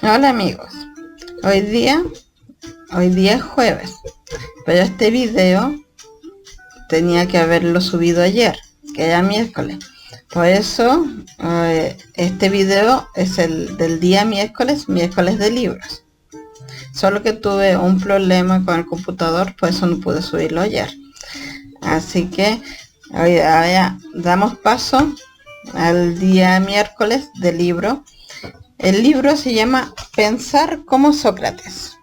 Hola amigos, hoy día, hoy día es jueves, pero este video tenía que haberlo subido ayer, que era miércoles. Por eso este video es el del día miércoles de libros. Solo que tuve un problema con el computador, por eso no pude subirlo ayer. Así que hoy ahora damos paso al día miércoles del libro. El libro se llama Pensar como Sócrates.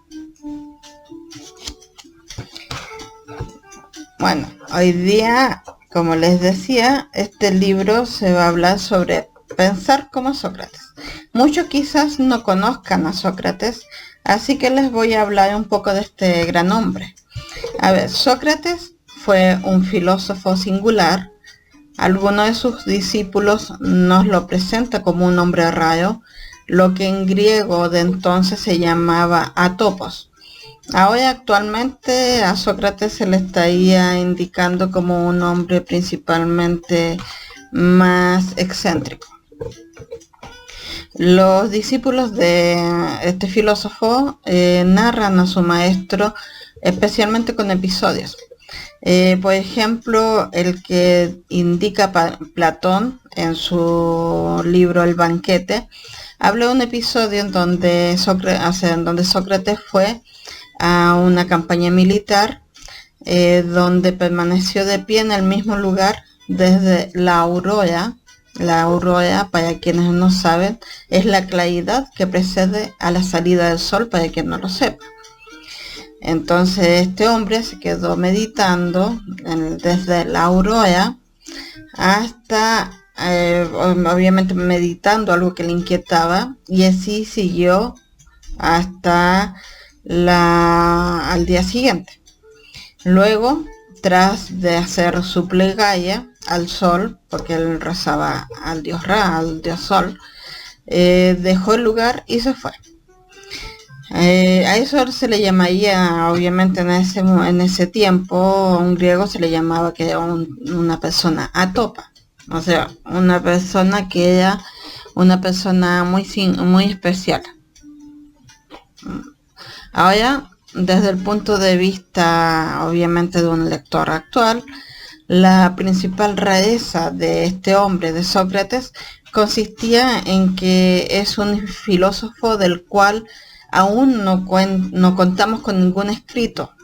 Bueno, hoy día, como les decía, este libro se va a hablar sobre pensar como Sócrates. Muchos quizás no conozcan a Sócrates, así que les voy a hablar un poco de este gran hombre. A ver, Sócrates fue un filósofo singular. Algunos de sus discípulos nos lo presenta como un hombre raro, lo que en griego de entonces se llamaba atopos. Ahora actualmente a Sócrates se le estaría indicando como un hombre principalmente más excéntrico. Los discípulos de este filósofo narran a su maestro especialmente con episodios. Por ejemplo, el que indica Platón en su libro El banquete, habla de un episodio en donde Sócrates fue a una campaña militar donde permaneció de pie en el mismo lugar desde la aurora. La aurora, para quienes no saben, es la claridad que precede a la salida del sol, para quien no lo sepa. Entonces este hombre se quedó meditando desde la aurora hasta, obviamente meditando algo que le inquietaba, y así siguió hasta al día siguiente. Luego, tras de hacer su plegaria al sol, porque él rezaba al dios Ra, al dios sol, dejó el lugar y se fue. A eso se le llamaría, obviamente en ese tiempo, un griego se le llamaba que era una persona atopa, o sea, una persona que era una persona muy especial. Ahora, desde el punto de vista, obviamente, de un lector actual, la principal rareza de este hombre, de Sócrates, consistía en que es un filósofo del cual aún no contamos con ningún escrito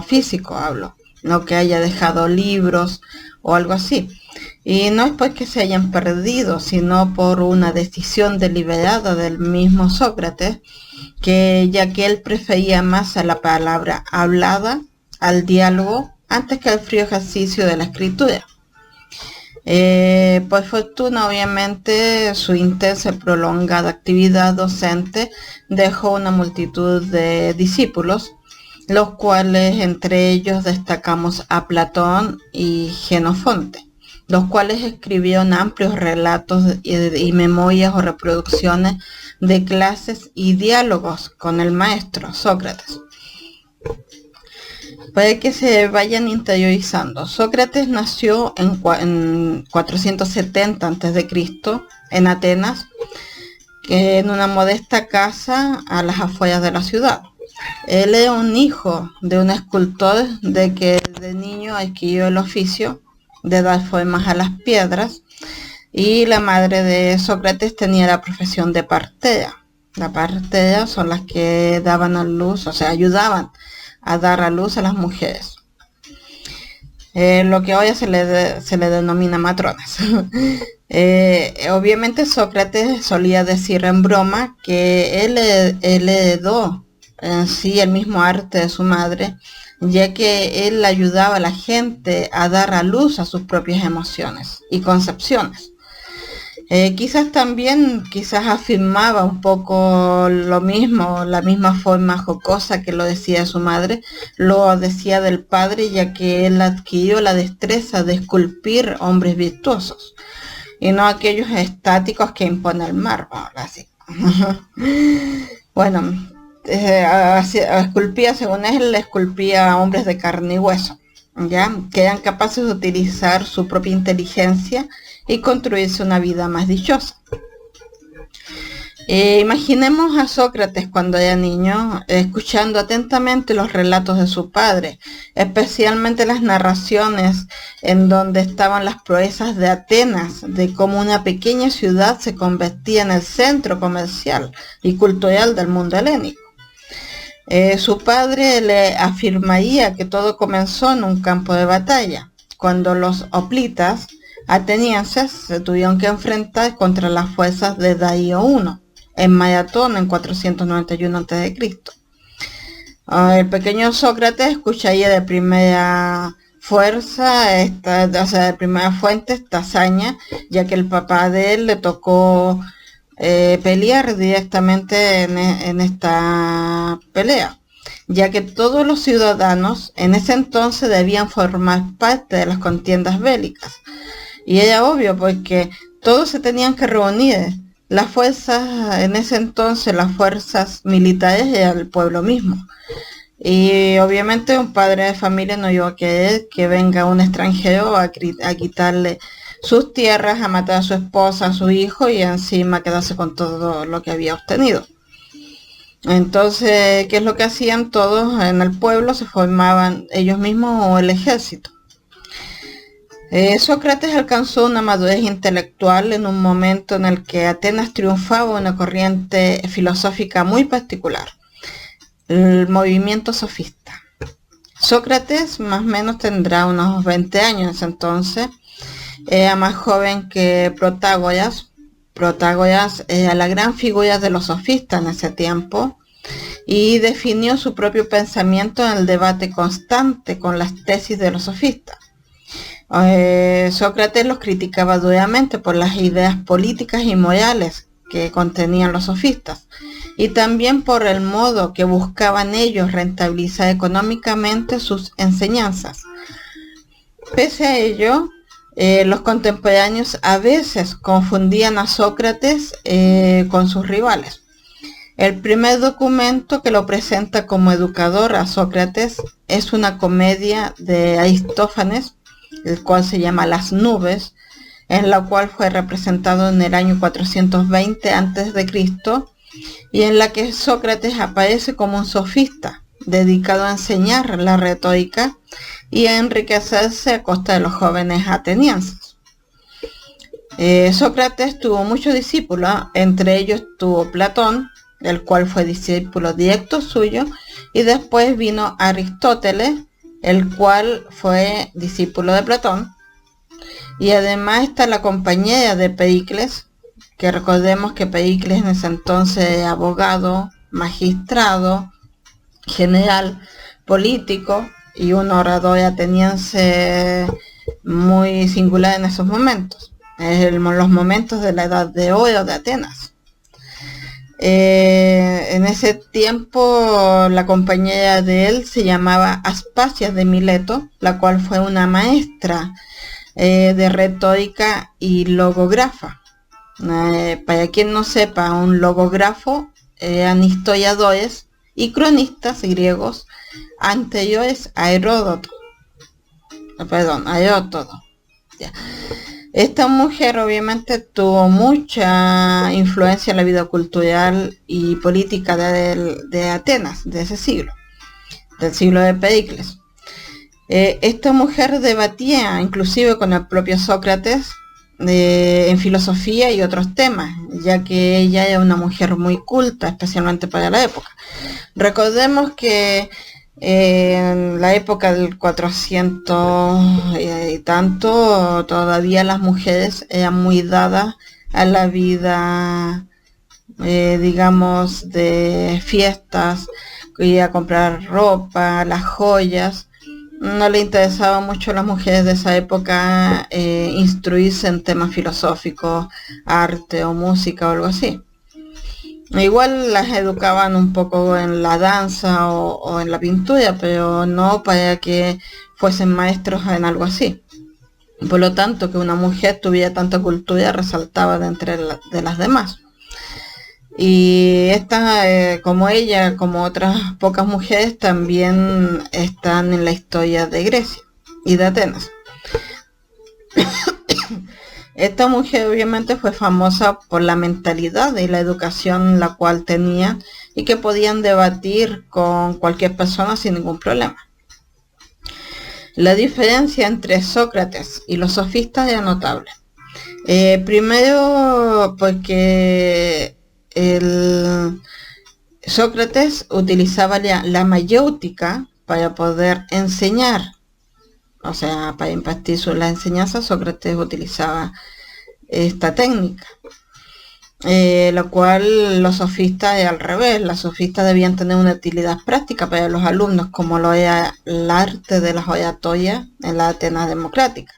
físico hablo, no que haya dejado libros o algo así. Y no es porque se hayan perdido, sino por una decisión deliberada del mismo Sócrates, ya que él prefería más a la palabra hablada, al diálogo, antes que al frío ejercicio de la escritura. Por fortuna, obviamente, su intensa y prolongada actividad docente dejó una multitud de discípulos, los cuales entre ellos destacamos a Platón y Jenofonte, los cuales escribieron amplios relatos y memorias o reproducciones de clases y diálogos con el maestro Sócrates. Para que se vayan interiorizando, Sócrates nació en 470 a.C. en Atenas, en una modesta casa a las afueras de la ciudad. Él era un hijo de un escultor de que de niño adquirió el oficio de dar formas a las piedras, y la madre de Sócrates tenía la profesión de partera. Las parteras son las que daban a luz, o sea, ayudaban a dar a luz a las mujeres. Lo que hoy se le denomina matronas. Obviamente Sócrates solía decir en broma que él heredó en sí el mismo arte de su madre, ya que él ayudaba a la gente a dar a luz a sus propias emociones y concepciones. Quizás afirmaba un poco lo mismo, la misma forma jocosa que lo decía su madre, lo decía del padre, ya que él adquirió la destreza de esculpir hombres virtuosos y no aquellos estáticos que impone el mármol, así. Bueno, según él, esculpía hombres de carne y hueso, ya que eran capaces de utilizar su propia inteligencia y construirse una vida más dichosa. Imaginemos a Sócrates cuando era niño, escuchando atentamente los relatos de su padre, especialmente las narraciones en donde estaban las proezas de Atenas, de cómo una pequeña ciudad se convertía en el centro comercial y cultural del mundo helénico. Su padre le afirmaría que todo comenzó en un campo de batalla, cuando los hoplitas atenienses se tuvieron que enfrentar contra las fuerzas de Darío I en Maratón en 491 a.C. El pequeño Sócrates escucharía de primera de primera fuente esta hazaña, ya que el papá de él le tocó pelear directamente en esta pelea, ya que todos los ciudadanos en ese entonces debían formar parte de las contiendas bélicas. Y era obvio porque todos se tenían que reunir. Las fuerzas, en ese entonces, las fuerzas militares era el pueblo mismo. Y obviamente un padre de familia no iba a querer que venga un extranjero a quitarle sus tierras, a matar a su esposa, a su hijo y encima quedarse con todo lo que había obtenido. Entonces, ¿qué es lo que hacían todos en el pueblo? Se formaban ellos mismos o el ejército. Sócrates alcanzó una madurez intelectual en un momento en el que Atenas triunfaba una corriente filosófica muy particular, el movimiento sofista. Sócrates más o menos tendrá unos 20 años en ese entonces, era más joven que Protágoras. Protágoras era la gran figura de los sofistas en ese tiempo y definió su propio pensamiento en el debate constante con las tesis de los sofistas. Sócrates los criticaba duramente por las ideas políticas y morales que contenían los sofistas y también por el modo que buscaban ellos rentabilizar económicamente sus enseñanzas. Pese a ello, los contemporáneos a veces confundían a Sócrates con sus rivales. El primer documento que lo presenta como educador a Sócrates es una comedia de Aristófanes, el cual se llama Las Nubes, en la cual fue representado en el año 420 a.C. y en la que Sócrates aparece como un sofista, dedicado a enseñar la retórica y a enriquecerse a costa de los jóvenes atenienses. Sócrates tuvo muchos discípulos, entre ellos tuvo Platón, el cual fue discípulo directo suyo, y después vino Aristóteles, el cual fue discípulo de Platón, y además está la compañera de Pericles, que recordemos que Pericles en ese entonces era abogado, magistrado, general, político y un orador ateniense muy singular en esos momentos, los momentos de la edad de oro de Atenas. En ese tiempo la compañera de él se llamaba Aspasia de Mileto, la cual fue una maestra de retórica y logógrafa. Para quien no sepa, un logógrafo eran historiadores y cronistas griegos anteriores a Heródoto. Ya. Esta mujer obviamente tuvo mucha influencia en la vida cultural y política de Atenas, de ese siglo, del siglo de Pericles. Esta mujer debatía inclusive con el propio Sócrates en filosofía y otros temas, ya que ella era una mujer muy culta, especialmente para la época. Recordemos que en la época del 400 y tanto, todavía las mujeres eran muy dadas a la vida, digamos, de fiestas, ir a comprar ropa, las joyas. No le interesaba mucho a las mujeres de esa época instruirse en temas filosóficos, arte o música o algo así. Igual las educaban un poco en la danza o en la pintura, pero no para que fuesen maestros en algo así. Por lo tanto, que una mujer tuviera tanta cultura resaltaba de entre de las demás. Y esta, como ella, como otras pocas mujeres, también están en la historia de Grecia y de Atenas. Esta mujer obviamente fue famosa por la mentalidad y la educación la cual tenía y que podían debatir con cualquier persona sin ningún problema. La diferencia entre Sócrates y los sofistas era notable. Primero porque Sócrates utilizaba la mayéutica para poder enseñar, o sea, para impartir la enseñanza. Sócrates utilizaba esta técnica, lo cual los sofistas es al revés. Los sofistas debían tener una utilidad práctica para los alumnos, como lo era el arte de las oratorias en la Atenas democrática,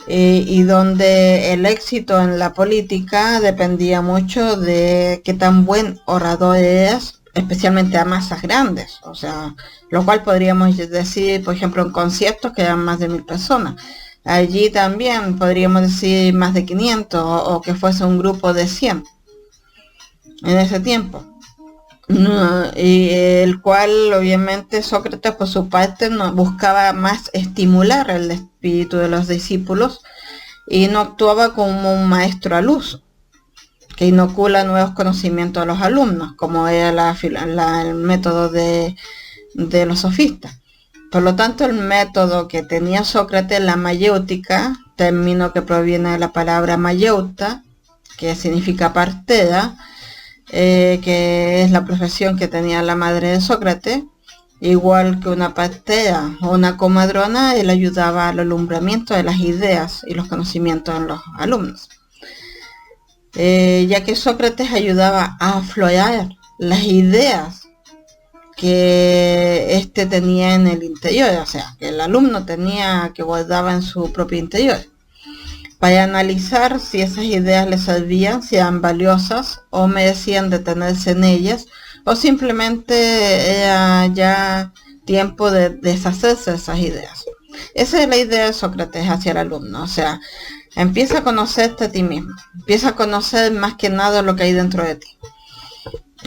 y donde el éxito en la política dependía mucho de qué tan buen orador eras, especialmente a masas grandes, o sea, lo cual podríamos decir, por ejemplo, en conciertos que eran más de 1000 personas. Allí también podríamos decir más de 500 o que fuese un grupo de 100 en ese tiempo. Y el cual obviamente Sócrates por su parte no buscaba más estimular el espíritu de los discípulos y no actuaba como un maestro al uso que inocula nuevos conocimientos a los alumnos, como era el método de los sofistas. Por lo tanto, el método que tenía Sócrates, la mayéutica, término que proviene de la palabra mayeuta, que significa partera, que es la profesión que tenía la madre de Sócrates, igual que una partera o una comadrona, él ayudaba al alumbramiento de las ideas y los conocimientos en los alumnos. Ya que Sócrates ayudaba a aflorar las ideas que éste tenía en el interior, o sea, que el alumno tenía, que guardaba en su propio interior, para analizar si esas ideas le servían, si eran valiosas o merecían detenerse en ellas, o simplemente era ya tiempo de deshacerse de esas ideas. Esa es la idea de Sócrates hacia el alumno, o sea, empieza a conocerte a ti mismo, empieza a conocer más que nada lo que hay dentro de ti.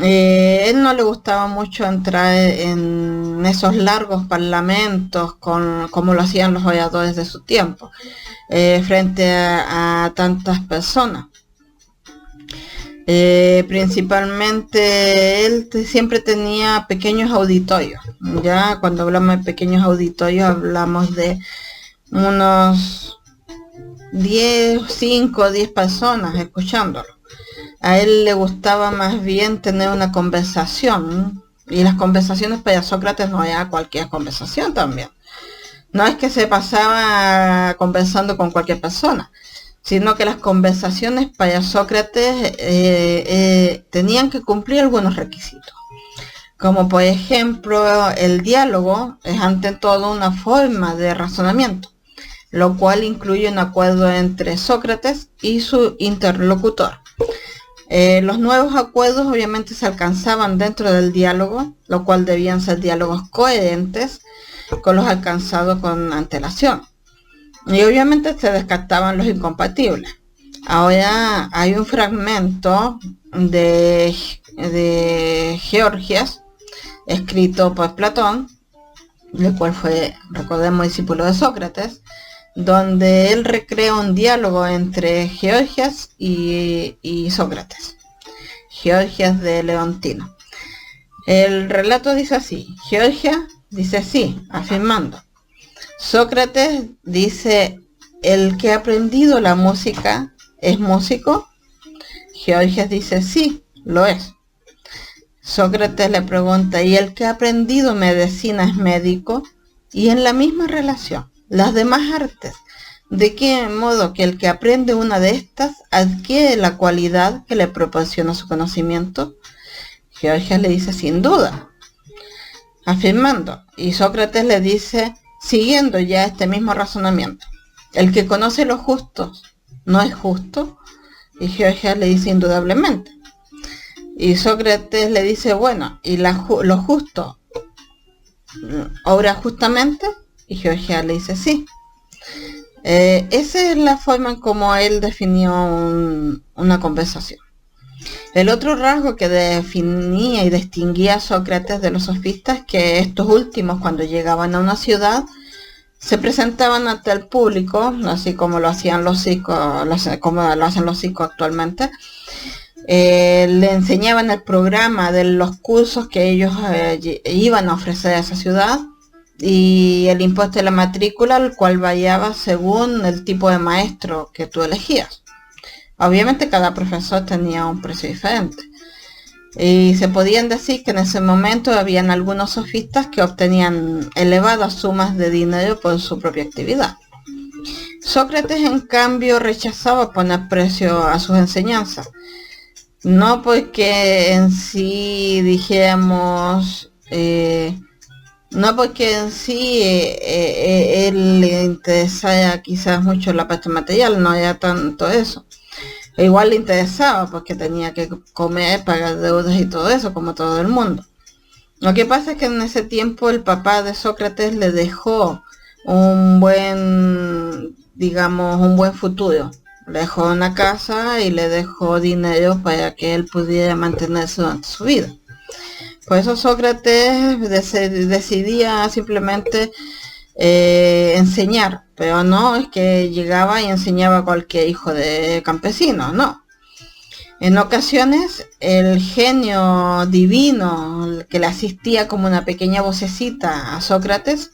Él no le gustaba mucho entrar en esos largos parlamentos como lo hacían los oradores de su tiempo, frente a tantas personas. Principalmente él siempre tenía pequeños auditorios. Ya cuando hablamos de pequeños auditorios hablamos de unos 5 o 10 personas escuchándolo. A él le gustaba más bien tener una conversación, y las conversaciones para Sócrates no era cualquier conversación también. No es que se pasaba conversando con cualquier persona, sino que las conversaciones para Sócrates tenían que cumplir algunos requisitos. Como por ejemplo, el diálogo es ante todo una forma de razonamiento, lo cual incluye un acuerdo entre Sócrates y su interlocutor. Los nuevos acuerdos obviamente se alcanzaban dentro del diálogo, lo cual debían ser diálogos coherentes con los alcanzados con antelación. Y obviamente se descartaban los incompatibles. Ahora hay un fragmento de Georgias, escrito por Platón, el cual fue, recordemos, discípulo de Sócrates, donde él recrea un diálogo entre Georgias y Sócrates. Georgias de Leontino. El relato dice así: Georgias dice sí, afirmando. Sócrates dice: ¿el que ha aprendido la música es músico? Georgias dice sí, lo es. Sócrates le pregunta: ¿y el que ha aprendido medicina es médico? Y en la misma relación, las demás artes, ¿de qué modo que el que aprende una de estas adquiere la cualidad que le proporciona su conocimiento? Georgias le dice sin duda, afirmando, y Sócrates le dice, siguiendo ya este mismo razonamiento: ¿el que conoce los justos no es justo? Y Georgias le dice indudablemente. Y Sócrates le dice, bueno, ¿y lo justo obra justamente? Y Georgias le dice sí. Esa es la forma en como él definió una conversación. El otro rasgo que definía y distinguía a Sócrates de los sofistas es que estos últimos, cuando llegaban a una ciudad, se presentaban ante el público, así como lo hacían los circos, como lo hacen los circos actualmente. Le enseñaban el programa de los cursos que ellos iban a ofrecer a esa ciudad y el impuesto de la matrícula, el cual variaba según el tipo de maestro que tú elegías. Obviamente cada profesor tenía un precio diferente. Y se podían decir que en ese momento habían algunos sofistas que obtenían elevadas sumas de dinero por su propia actividad. Sócrates, en cambio, rechazaba poner precio a sus enseñanzas. No porque en sí dijéramos, no porque en sí él le interesara quizás mucho la parte material, no era tanto eso. Igual le interesaba porque tenía que comer, pagar deudas y todo eso, como todo el mundo. Lo que pasa es que en ese tiempo el papá de Sócrates le dejó un buen, digamos, un buen futuro. Le dejó una casa y le dejó dinero para que él pudiera mantenerse durante su vida. Por eso Sócrates decidía simplemente enseñar, pero no es que llegaba y enseñaba a cualquier hijo de campesino, no. En ocasiones el genio divino que le asistía como una pequeña vocecita a Sócrates,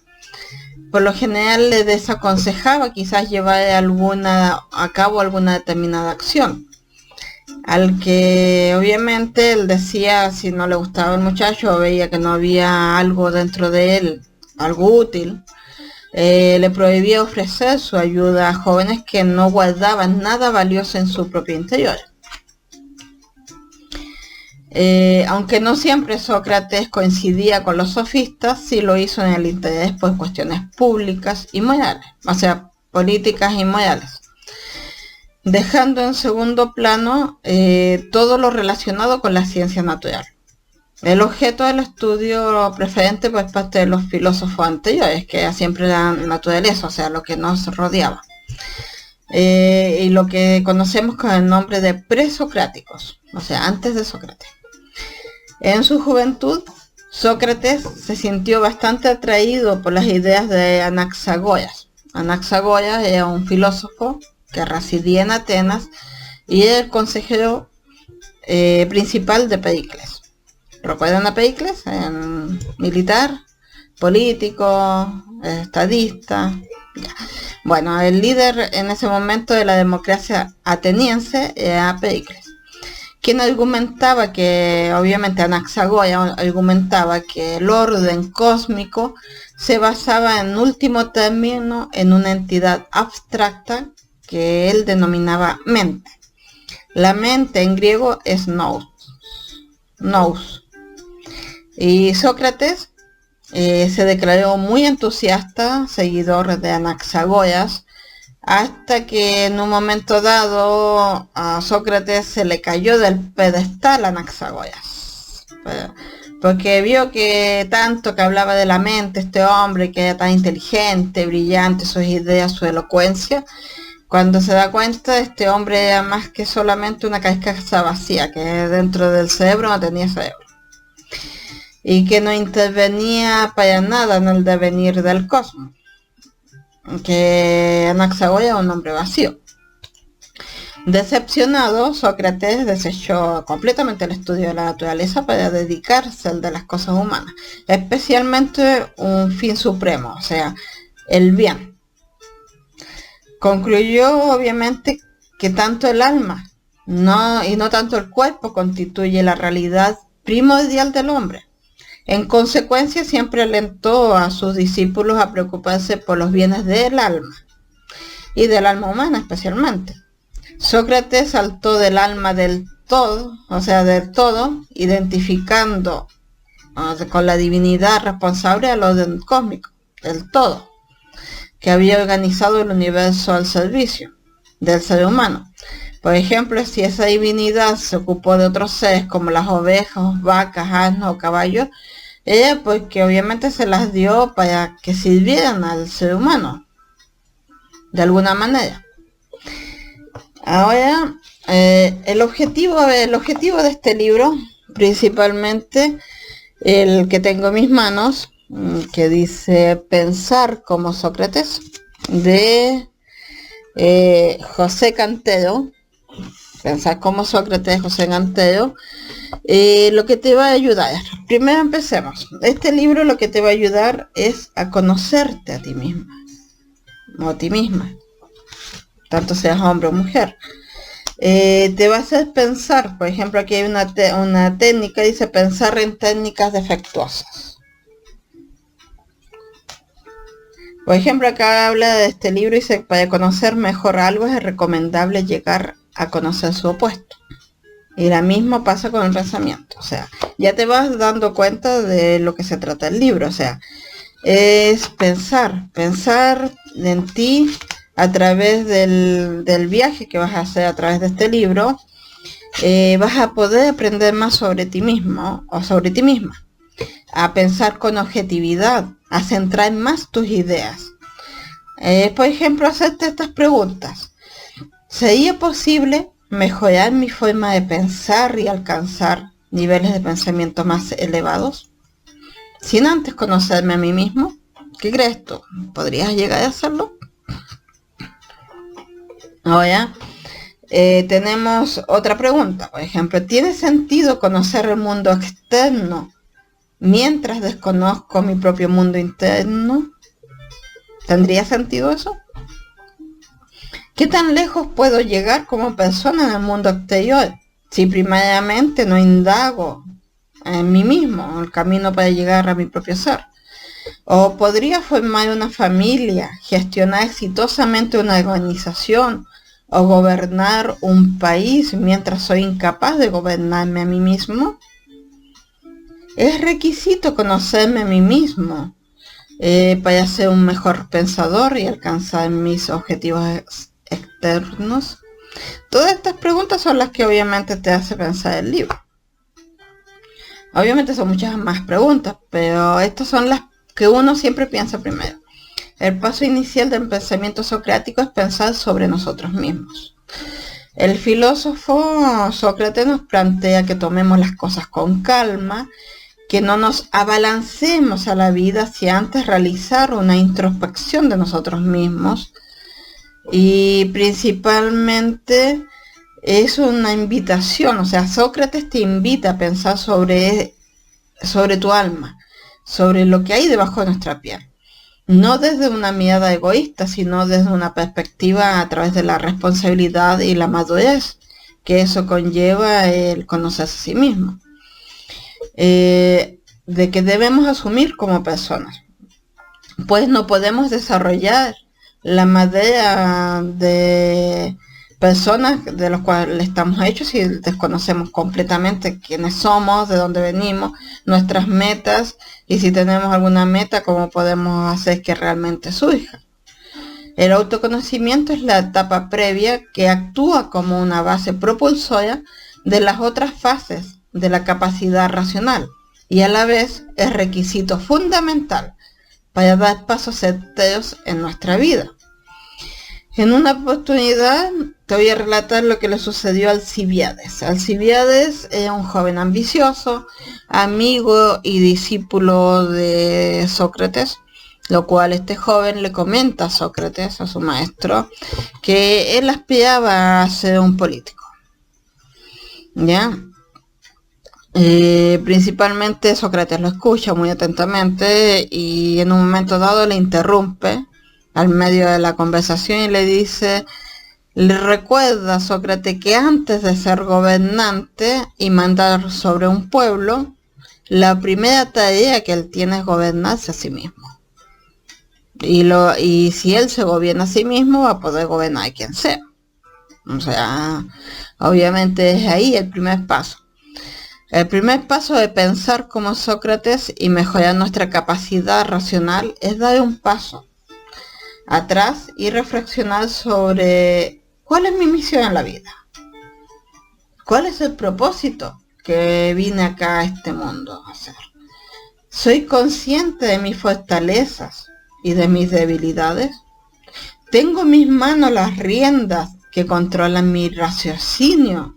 por lo general le desaconsejaba quizás llevar a cabo alguna determinada acción, al que obviamente él decía, si no le gustaba el muchacho o veía que no había algo dentro de él, algo útil, le prohibía ofrecer su ayuda a jóvenes que no guardaban nada valioso en su propio interior. Aunque no siempre Sócrates coincidía con los sofistas, sí lo hizo en el interés por cuestiones públicas y morales, o sea, políticas y morales, dejando en segundo plano todo lo relacionado con la ciencia natural. El objeto del estudio preferente por parte de los filósofos anteriores, que era siempre la naturaleza, o sea, lo que nos rodeaba. Y lo que conocemos con el nombre de presocráticos, o sea, antes de Sócrates. En su juventud, Sócrates se sintió bastante atraído por las ideas de Anaxagoras. Anaxagoras era un filósofo que residía en Atenas y era el consejero principal de Pericles. ¿Recuerdan a Pericles? Militar, político, estadista. Ya. Bueno, el líder en ese momento de la democracia ateniense era Pericles, quien argumentaba que, obviamente Anaxagoras argumentaba que el orden cósmico se basaba en último término en una entidad abstracta que él denominaba mente. La mente en griego es nous. Y Sócrates se declaró muy entusiasta, seguidor de Anaxagoras, hasta que en un momento dado a Sócrates se le cayó del pedestal Anaxagoras, porque vio que tanto que hablaba de la mente este hombre, que era tan inteligente, brillante, sus ideas, su elocuencia, cuando se da cuenta este hombre era más que solamente una carcasa vacía, que dentro del cerebro no tenía cerebro, y que no intervenía para nada en el devenir del cosmos, que Anaxagoras era un hombre vacío. Decepcionado, Sócrates desechó completamente el estudio de la naturaleza para dedicarse al de las cosas humanas, especialmente un fin supremo, o sea, el bien. Concluyó obviamente que tanto el alma y no tanto el cuerpo constituye la realidad primordial del hombre. En consecuencia, siempre alentó a sus discípulos a preocuparse por los bienes del alma, y del alma humana especialmente. Sócrates saltó del alma del todo, o sea, del todo, identificando con la divinidad responsable al orden cósmico, del todo, que había organizado el universo al servicio del ser humano. Por ejemplo, si esa divinidad se ocupó de otros seres como las ovejas, vacas, asnos o caballos, ella porque obviamente se las dio para que sirvieran al ser humano de alguna manera. Ahora, el objetivo de este libro, principalmente el que tengo en mis manos, que dice Pensar como Sócrates, de José Cantero. Pensar como Sócrates, José Cantero. Lo que te va a ayudar, primero empecemos. Este libro lo que te va a ayudar es a conocerte a ti misma o a ti misma, tanto seas hombre o mujer. Te va a hacer pensar, por ejemplo, aquí hay una técnica, dice pensar en técnicas defectuosas. Por ejemplo, acá habla de este libro y dice, para conocer mejor algo es recomendable llegar a conocer su opuesto. Y lo mismo pasa con el pensamiento. O sea, ya te vas dando cuenta de lo que se trata el libro. O sea, es pensar en ti a través del viaje que vas a hacer a través de este libro. Vas a poder aprender más sobre ti mismo o sobre ti misma. A pensar con objetividad, a centrar más tus ideas. Por ejemplo, hacerte estas preguntas. ¿Sería posible mejorar mi forma de pensar y alcanzar niveles de pensamiento más elevados sin antes conocerme a mí mismo? ¿Qué crees tú? ¿Podrías llegar a hacerlo? Ahora, tenemos otra pregunta. Por ejemplo, ¿tiene sentido conocer el mundo externo mientras desconozco mi propio mundo interno? ¿Tendría sentido eso? ¿Qué tan lejos puedo llegar como persona en el mundo exterior si primariamente no indago en mí mismo, el camino para llegar a mi propio ser? ¿O podría formar una familia, gestionar exitosamente una organización o gobernar un país mientras soy incapaz de gobernarme a mí mismo? ¿Es requisito conocerme a mí mismo para ser un mejor pensador y alcanzar mis objetivos externos? Todas estas preguntas son las que obviamente te hace pensar el libro. Obviamente son muchas más preguntas, pero estas son las que uno siempre piensa primero. El paso inicial del pensamiento socrático es pensar sobre nosotros mismos. El filósofo Sócrates nos plantea que tomemos las cosas con calma, que no nos abalancemos a la vida sin antes realizar una introspección de nosotros mismos. Y principalmente es una invitación, o sea, Sócrates te invita a pensar sobre tu alma, sobre lo que hay debajo de nuestra piel. No desde una mirada egoísta, sino desde una perspectiva a través de la responsabilidad y la madurez que eso conlleva el conocerse a sí mismo. De que debemos asumir como personas. Pues no podemos desarrollar la madera de personas de los cuales estamos hechos si desconocemos completamente quiénes somos, de dónde venimos, nuestras metas y si tenemos alguna meta, cómo podemos hacer que realmente surja. El autoconocimiento es la etapa previa que actúa como una base propulsora de las otras fases de la capacidad racional y a la vez es requisito fundamental para dar pasos certeros en nuestra vida. En una oportunidad te voy a relatar lo que le sucedió a Alcibíades. Alcibíades era un joven ambicioso, amigo y discípulo de Sócrates, lo cual este joven le comenta a Sócrates, a su maestro, que él aspiraba a ser un político. ¿Ya? Principalmente Sócrates lo escucha muy atentamente y en un momento dado le interrumpe al medio de la conversación y le dice, le recuerda a Sócrates que antes de ser gobernante y mandar sobre un pueblo, la primera tarea que él tiene es gobernarse a sí mismo. Y si él se gobierna a sí mismo, va a poder gobernar a quien sea. O sea, obviamente es ahí el primer paso. El primer paso de pensar como Sócrates y mejorar nuestra capacidad racional es dar un paso atrás y reflexionar sobre cuál es mi misión en la vida. ¿Cuál es el propósito que vine acá a este mundo a hacer? ¿Soy consciente de mis fortalezas y de mis debilidades? ¿Tengo en mis manos las riendas que controlan mi raciocinio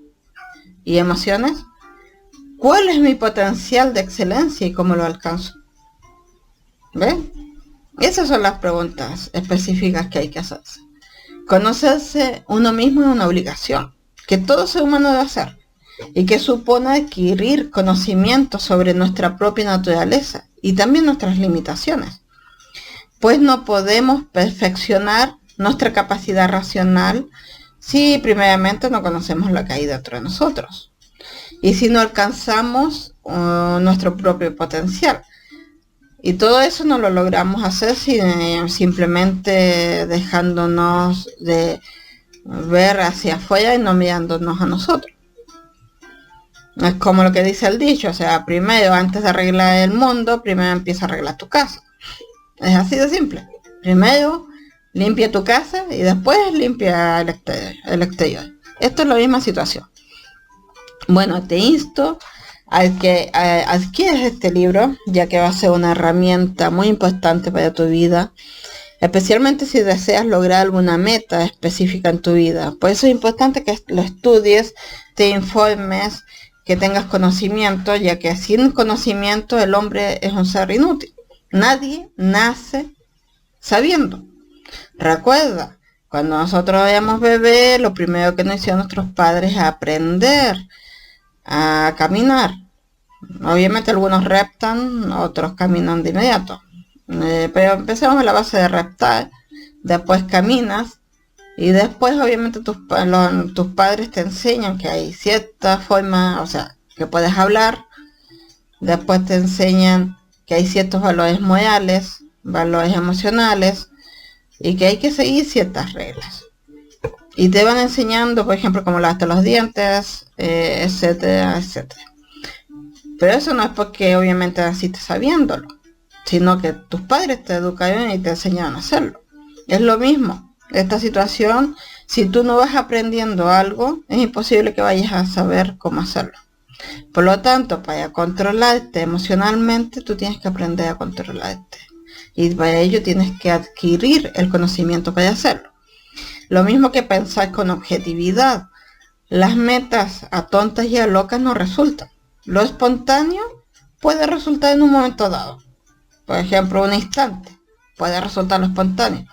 y emociones? ¿Cuál es mi potencial de excelencia y cómo lo alcanzo? ¿Ves? Esas son las preguntas específicas que hay que hacerse. Conocerse uno mismo es una obligación que todo ser humano debe hacer y que supone adquirir conocimiento sobre nuestra propia naturaleza y también nuestras limitaciones, pues no podemos perfeccionar nuestra capacidad racional si primeramente no conocemos lo que hay dentro de nosotros y si no alcanzamos nuestro propio potencial. Y todo eso no lo logramos hacer simplemente dejándonos de ver hacia afuera y no mirándonos a nosotros. Es como lo que dice el dicho, o sea, primero, antes de arreglar el mundo, primero empieza a arreglar tu casa. Es así de simple. Primero limpia tu casa y después limpia el exterior. Esto es la misma situación. Bueno, te insto a que adquieras este libro, ya que va a ser una herramienta muy importante para tu vida, especialmente si deseas lograr alguna meta específica en tu vida. Por eso es importante que lo estudies, te informes, que tengas conocimiento, ya que sin conocimiento el hombre es un ser inútil. Nadie nace sabiendo. Recuerda, cuando nosotros éramos bebés, lo primero que nos hicieron nuestros padres es aprender a caminar. Obviamente algunos reptan, otros caminan de inmediato. Pero empecemos a la base de reptar, después caminas y después obviamente tus padres te enseñan que hay cierta forma, o sea, que puedes hablar, después te enseñan que hay ciertos valores morales, valores emocionales y que hay que seguir ciertas reglas. Y te van enseñando, por ejemplo, cómo lavarte los dientes, etcétera, etcétera. Pero eso no es porque obviamente naciste sabiéndolo, sino que tus padres te educaron y te enseñaron a hacerlo. Es lo mismo. Esta situación, si tú no vas aprendiendo algo, es imposible que vayas a saber cómo hacerlo. Por lo tanto, para controlarte emocionalmente, tú tienes que aprender a controlarte. Y para ello tienes que adquirir el conocimiento para hacerlo. Lo mismo que pensar con objetividad. Las metas a tontas y a locas no resultan. Lo espontáneo puede resultar en un momento dado. Por ejemplo, un instante puede resultar lo espontáneo.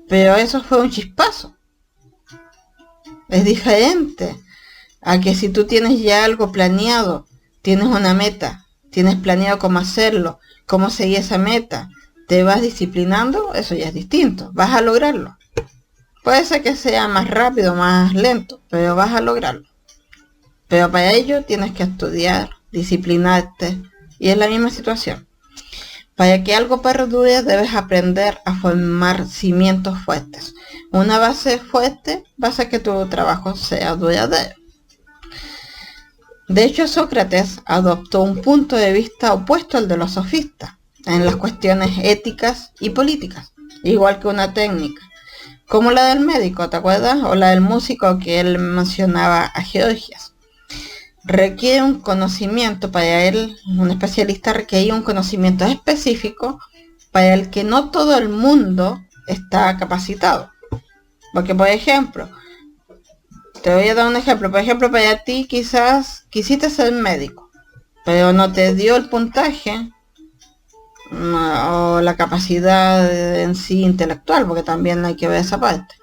Pero eso fue un chispazo. Es diferente a que si tú tienes ya algo planeado, tienes una meta, tienes planeado cómo hacerlo, cómo seguir esa meta, te vas disciplinando, eso ya es distinto, vas a lograrlo. Puede ser que sea más rápido, más lento, pero vas a lograrlo. Pero para ello tienes que estudiar, disciplinarte, y es la misma situación. Para que algo perdure debes aprender a formar cimientos fuertes. Una base fuerte va a hacer que tu trabajo sea duradero. De hecho, Sócrates adoptó un punto de vista opuesto al de los sofistas en las cuestiones éticas y políticas, igual que una técnica, como la del médico, ¿te acuerdas? O la del músico que él mencionaba a Georgias. Requiere un conocimiento, para él, un especialista requiere un conocimiento específico para el que no todo el mundo está capacitado. Porque, por ejemplo, te voy a dar un ejemplo. Por ejemplo, para ti quizás quisiste ser médico, pero no te dio el puntaje o la capacidad en sí intelectual, porque también hay que ver esa parte.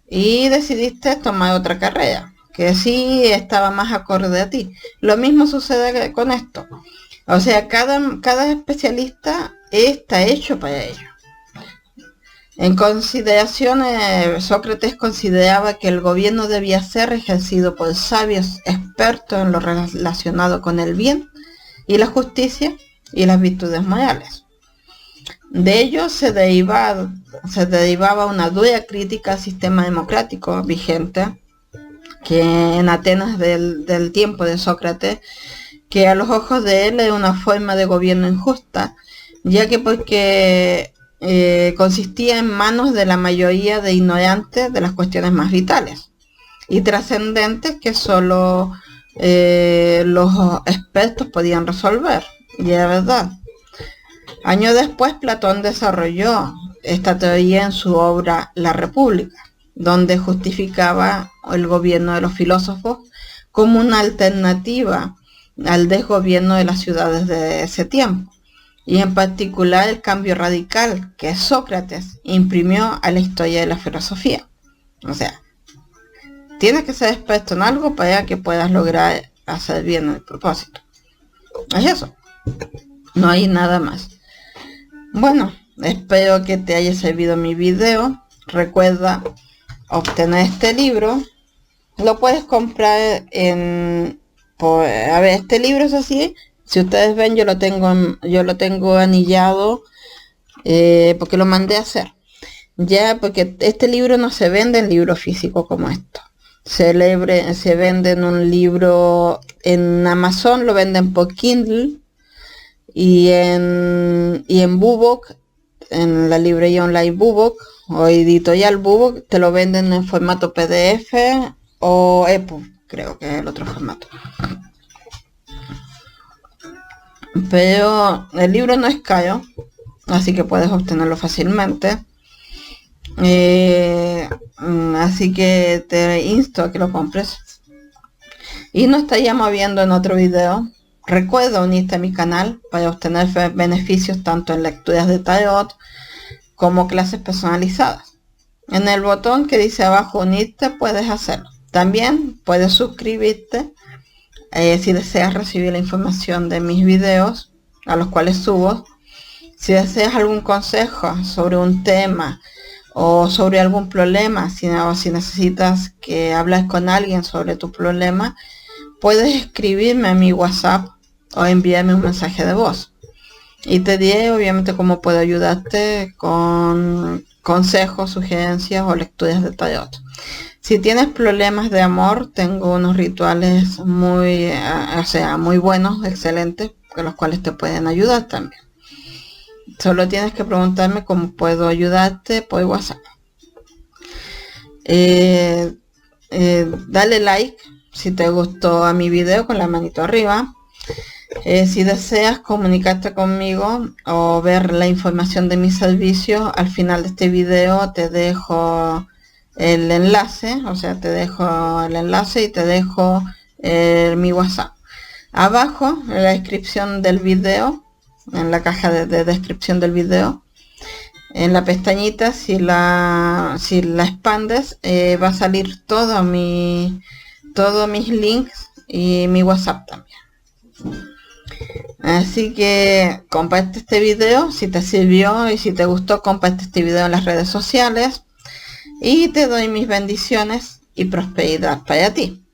Y decidiste tomar otra carrera, que sí estaba más acorde a ti. Lo mismo sucede con esto. O sea, cada especialista está hecho para ello. En consideración, Sócrates consideraba que el gobierno debía ser ejercido por sabios expertos en lo relacionado con el bien y la justicia y las virtudes morales. De ello se derivaba una dura crítica al sistema democrático vigente, que en Atenas del tiempo de Sócrates, que a los ojos de él era una forma de gobierno injusta, ya que porque consistía en manos de la mayoría de ignorantes de las cuestiones más vitales y trascendentes que solo los expertos podían resolver, y era verdad. Años después, Platón desarrolló esta teoría en su obra La República, donde justificaba el gobierno de los filósofos como una alternativa al desgobierno de las ciudades de ese tiempo. y en particular el cambio radical que Sócrates imprimió a la historia de la filosofía. O sea, tienes que ser experto en algo para que puedas lograr hacer bien el propósito. Es eso. No hay nada más. Bueno, espero que te haya servido mi video. Recuerda obtener este libro. Lo puedes comprar este libro es así. Si ustedes ven, yo lo tengo anillado porque lo mandé a hacer. Ya, porque este libro no se vende en libro físico como esto. Se vende en un libro en Amazon, lo venden por Kindle y en BooBook, en la librería online BooBook o editorial BooBook, te lo venden en formato PDF o EPUB, creo que es el otro formato. Pero el libro no es caro, así que puedes obtenerlo fácilmente. Así que te insto a que lo compres. Y nos estaríamos viendo en otro video. Recuerda unirte a mi canal para obtener beneficios tanto en lecturas de tarot como clases personalizadas. En el botón que dice abajo unirte puedes hacerlo. También puedes suscribirte si deseas recibir la información de mis videos a los cuales subo. Si deseas algún consejo sobre un tema o sobre algún problema, si necesitas que hables con alguien sobre tu problema, puedes escribirme a mi WhatsApp o enviarme un mensaje de voz. Y te diré obviamente cómo puedo ayudarte con consejos, sugerencias o lecturas de tarot. Si tienes problemas de amor, tengo unos rituales muy buenos, excelentes, con los cuales te pueden ayudar también. Solo tienes que preguntarme cómo puedo ayudarte por WhatsApp. Dale like si te gustó a mi video con la manito arriba. Si deseas comunicarte conmigo o ver la información de mis servicios, al final de este video te dejo el enlace, y te dejo mi WhatsApp. Abajo, en la descripción del video, en la caja de descripción del video, en la pestañita, si la expandes, va a salir todos mis links y mi WhatsApp también. Así que comparte este video si te sirvió, y si te gustó, comparte este video en las redes sociales, y te doy mis bendiciones y prosperidad para ti,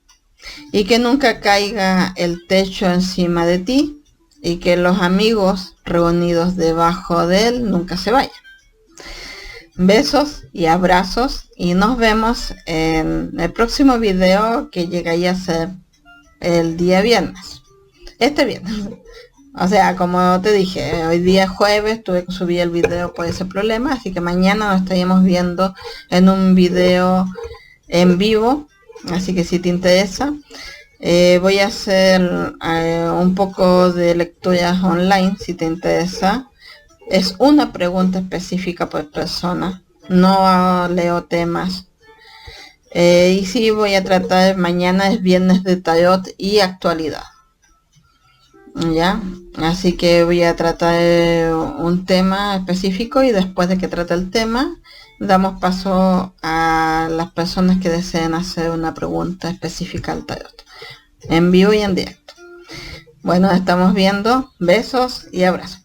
y que nunca caiga el techo encima de ti, y que los amigos reunidos debajo de él nunca se vayan. Besos y abrazos, y nos vemos en el próximo video, que llegaría a ser el día viernes. Este viernes. O sea, como te dije, hoy día jueves tuve que subir el video por ese problema, así que mañana nos estaríamos viendo en un video en vivo. Así que si te interesa, voy a hacer un poco de lecturas online si te interesa. Es una pregunta específica por persona, no leo temas. Y sí, voy a tratar, mañana es viernes de tarot y actualidad. Ya, así que voy a tratar un tema específico, y después de que trate el tema, damos paso a las personas que deseen hacer una pregunta específica al tarot, en vivo y en directo. Bueno, estamos viendo. Besos y abrazos.